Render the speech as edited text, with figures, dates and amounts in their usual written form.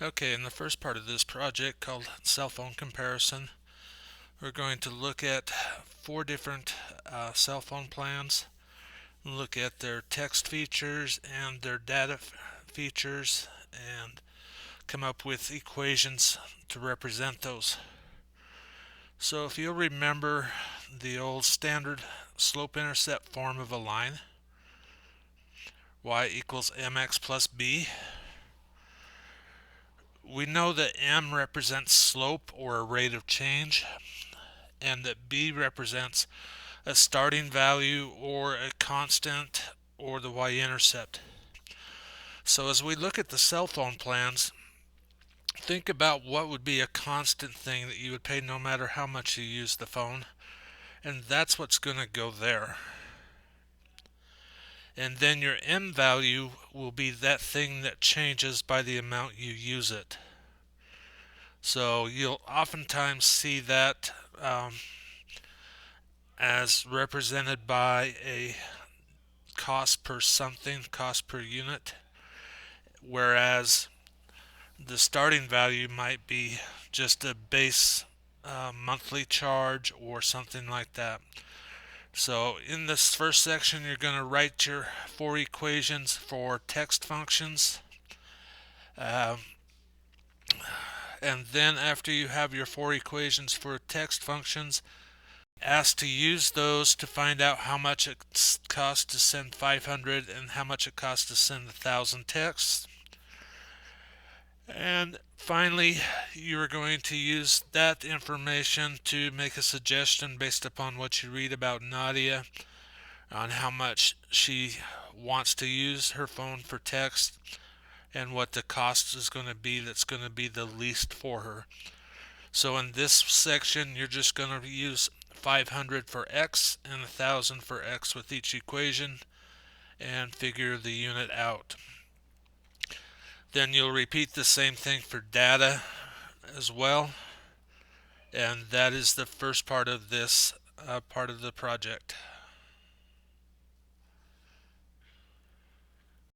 Okay, in the first part of this project called cell phone comparison, we're going to look at four different cell phone plans, look at their text features and their data features, and come up with equations to represent those. So if you'll remember the old standard slope-intercept form of a line, y equals mx plus b, we know that m represents slope or a rate of change, and that b represents a starting value or a constant or the y-intercept. So as we look at the cell phone plans, think about what would be a constant thing that you would pay no matter how much you use the phone, and that's what's going to go there. And then your m value will be that thing that changes by the amount you use it. So you'll oftentimes see that as represented by a cost per something, cost per unit, whereas the starting value might be just a base monthly charge or something like that. So in this first section, you're going to write your four equations for text functions. And then after you have your four equations for text functions, asked to use those to find out how much it costs to send 500 and how much it costs to send 1,000 texts. And finally, you are going to use that information to make a suggestion based upon what you read about Nadia on how much she wants to use her phone for text and what the cost is going to be that's going to be the least for her. So in this section, you're just going to use 500 for x and 1,000 for x with each equation and figure the unit out. Then you'll repeat the same thing for data as well, and that is the first part of this part of the project.